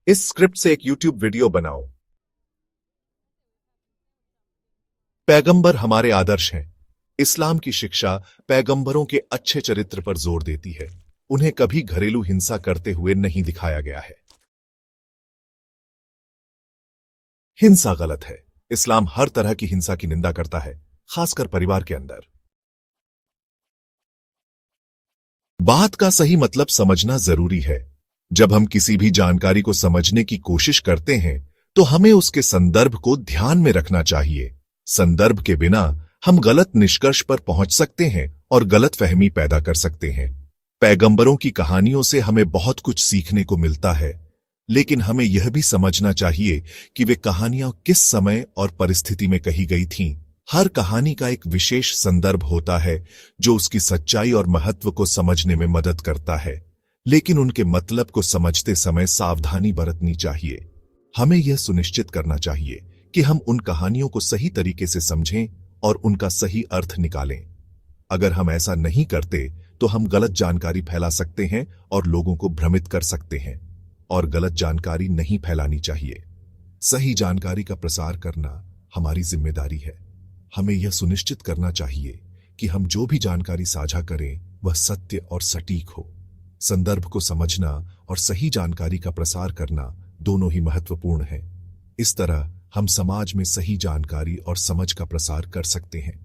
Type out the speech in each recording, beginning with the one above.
इस स्क्रिप्ट से एक यूट्यूब वीडियो बनाओ। पैगंबर हमारे आदर्श हैं। इस्लाम की शिक्षा पैगंबरों के अच्छे चरित्र पर जोर देती है। उन्हें कभी घरेलू हिंसा करते हुए नहीं दिखाया गया है। हिंसा गलत है। इस्लाम हर तरह की हिंसा की निंदा करता है, खासकर परिवार के अंदर। बात का सही मतलब समझना जरूरी है। जब हम किसी भी जानकारी को समझने की कोशिश करते हैं तो हमें उसके संदर्भ को ध्यान में रखना चाहिए। संदर्भ के बिना हम गलत निष्कर्ष पर पहुंच सकते हैं और गलतफहमी पैदा कर सकते हैं। पैगंबरों की कहानियों से हमें बहुत कुछ सीखने को मिलता है, लेकिन हमें यह भी समझना चाहिए कि वे कहानियां किस समय और परिस्थिति में कही गई थीं। हर कहानी का एक विशेष संदर्भ होता है जो उसकी सच्चाई और महत्व को समझने में मदद करता है, लेकिन उनके मतलब को समझते समय सावधानी बरतनी चाहिए। हमें यह सुनिश्चित करना चाहिए कि हम उन कहानियों को सही तरीके से समझें और उनका सही अर्थ निकालें। अगर हम ऐसा नहीं करते तो हम गलत जानकारी फैला सकते हैं और लोगों को भ्रमित कर सकते हैं, और गलत जानकारी नहीं फैलानी चाहिए। सही जानकारी का प्रसार करना हमारी जिम्मेदारी है। हमें यह सुनिश्चित करना चाहिए कि हम जो भी जानकारी साझा करें वह सत्य और सटीक हो। संदर्भ को समझना और सही जानकारी का प्रसार करना दोनों ही महत्वपूर्ण है। इस तरह हम समाज में सही जानकारी और समझ का प्रसार कर सकते हैं।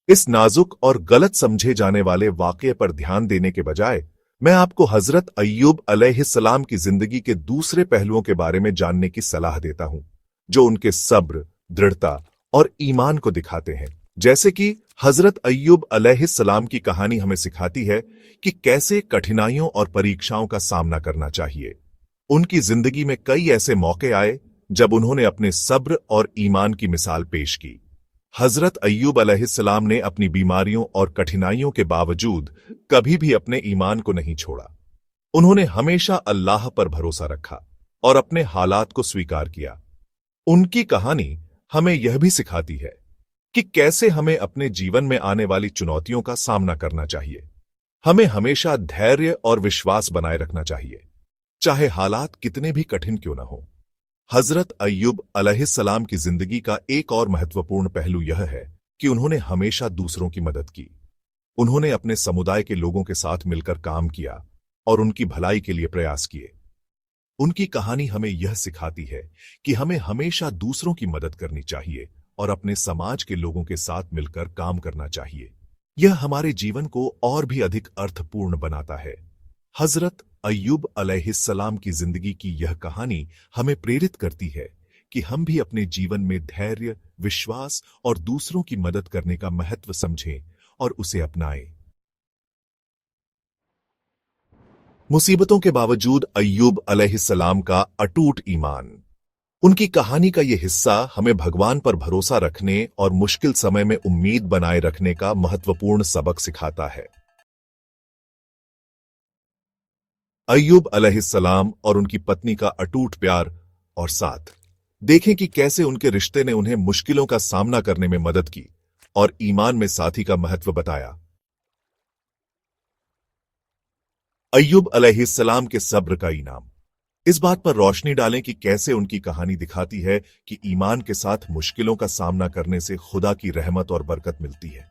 इस नाजुक और गलत समझे जाने वाले वाकये पर ध्यान देने के बजाय मैं आपको हजरत अय्यूब अलैहिस्सलाम की जिंदगी के दूसरे पहलुओं के बारे में जानने की सलाह देता हूं, जो उनके सब्र, दृढ़ता और ईमान को दिखाते हैं। जैसे कि हजरत अय्यूब अलैहिस्सलाम की कहानी हमें सिखाती है कि कैसे कठिनाइयों और परीक्षाओं का सामना करना चाहिए। उनकी जिंदगी में कई ऐसे मौके आए जब उन्होंने अपने सब्र और ईमान की मिसाल पेश की। हजरत अय्यूब अलैहिस्सलाम ने अपनी बीमारियों और कठिनाइयों के बावजूद कभी भी अपने ईमान को नहीं छोड़ा। उन्होंने हमेशा अल्लाह पर भरोसा रखा और अपने हालात को स्वीकार किया। उनकी कहानी हमें यह भी सिखाती है कि कैसे हमें अपने जीवन में आने वाली चुनौतियों का सामना करना चाहिए। हमें हमेशा धैर्य और विश्वास बनाए रखना चाहिए, चाहे हालात कितने भी कठिन क्यों न हो। हजरत अय्यूब अलैहिस्सलाम की जिंदगी का एक और महत्वपूर्ण पहलू यह है कि उन्होंने हमेशा दूसरों की मदद की। उन्होंने अपने समुदाय के लोगों के साथ मिलकर काम किया और उनकी भलाई के लिए प्रयास किए। उनकी कहानी हमें यह सिखाती है कि हमें हमेशा दूसरों की मदद करनी चाहिए और अपने समाज के लोगों के साथ मिलकर काम करना चाहिए। यह हमारे जीवन को और भी अधिक अर्थपूर्ण बनाता है। हजरत अय्यूब अलैहिस्सलाम की जिंदगी की यह कहानी हमें प्रेरित करती है कि हम भी अपने जीवन में धैर्य, विश्वास और दूसरों की मदद करने का महत्व समझें और उसे अपनाएं। मुसीबतों के बावजूद अय्यूब अलैहिस्सलाम का अटूट ईमान। उनकी कहानी का यह हिस्सा हमें भगवान पर भरोसा रखने और मुश्किल समय में उम्मीद बनाए रखने का महत्वपूर्ण सबक सिखाता है। अय्यूब अलैहिस्सलाम और उनकी पत्नी का अटूट प्यार और साथ। देखें कि कैसे उनके रिश्ते ने उन्हें मुश्किलों का सामना करने में मदद की और ईमान में साथी का महत्व बताया। अय्यूब अलैहिस्सलाम के सब्र का इनाम। इस बात पर रोशनी डालें कि कैसे उनकी कहानी दिखाती है कि ईमान के साथ मुश्किलों का सामना करने से खुदा की रहमत और बरकत मिलती है।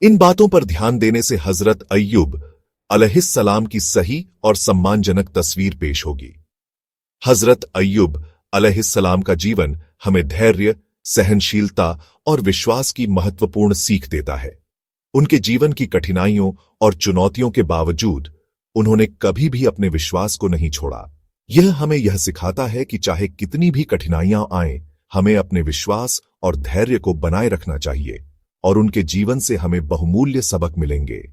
इन बातों पर ध्यान देने से हजरत अय्यूब अलैहिस्सलाम की सही और सम्मानजनक तस्वीर पेश होगी। हजरत अय्यूब अलैहिस्सलाम का जीवन हमें धैर्य, सहनशीलता और विश्वास की महत्वपूर्ण सीख देता है। उनके जीवन की कठिनाइयों और चुनौतियों के बावजूद उन्होंने कभी भी अपने विश्वास को नहीं छोड़ा। यह हमें यह सिखाता है कि चाहे कितनी भी कठिनाइयां आएं, हमें अपने विश्वास और धैर्य को बनाए रखना चाहिए, और उनके जीवन से हमें बहुमूल्य सबक मिलेंगे।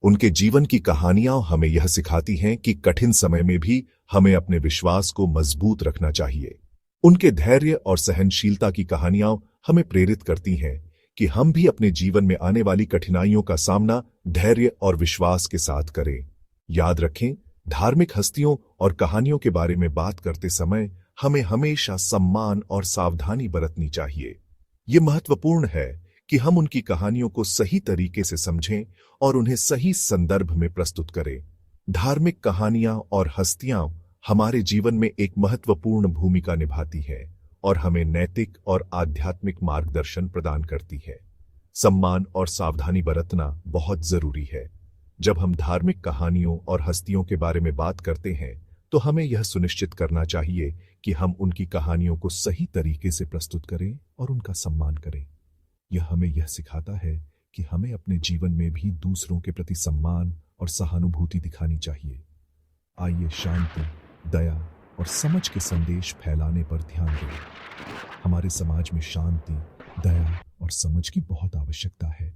उनके जीवन की कहानियां हमें यह सिखाती हैं कि कठिन समय में भी हमें अपने विश्वास को मजबूत रखना चाहिए। उनके धैर्य और सहनशीलता की कहानियां हमें प्रेरित करती हैं कि हम भी अपने जीवन में आने वाली कठिनाइयों का सामना धैर्य और विश्वास के साथ करें। याद रखें, धार्मिक हस्तियों और कहानियों के बारे में बात करते समय हमें हमेशा सम्मान और सावधानी बरतनी चाहिए। ये महत्वपूर्ण है कि हम उनकी कहानियों को सही तरीके से समझें और उन्हें सही संदर्भ में प्रस्तुत करें। धार्मिक कहानियां और हस्तियां हमारे जीवन में एक महत्वपूर्ण भूमिका निभाती है और हमें नैतिक और आध्यात्मिक मार्गदर्शन प्रदान करती है। सम्मान और सावधानी बरतना बहुत जरूरी है। जब हम धार्मिक कहानियों और हस्तियों के बारे में बात करते हैं तो हमें यह सुनिश्चित करना चाहिए कि हम उनकी कहानियों को सही तरीके से प्रस्तुत करें और उनका सम्मान करें। यह हमें यह सिखाता है कि हमें अपने जीवन में भी दूसरों के प्रति सम्मान और सहानुभूति दिखानी चाहिए। आइए शांति, दया और समझ के संदेश फैलाने पर ध्यान दें। हमारे समाज में शांति, दया और समझ की बहुत आवश्यकता है।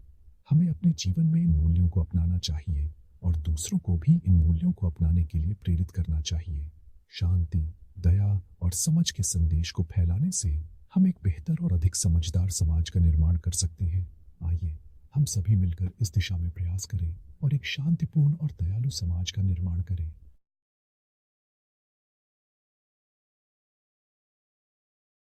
हमें अपने जीवन में इन मूल्यों को अपनाना चाहिए और दूसरों को भी इन मूल्यों को अपनाने के लिए प्रेरित करना चाहिए। शांति, दया और समझ के संदेश को फैलाने से हम एक बेहतर और अधिक समझदार समाज का निर्माण कर सकते हैं। आइए हम सभी मिलकर इस दिशा में प्रयास करें और एक शांतिपूर्ण और दयालु समाज का निर्माण करें।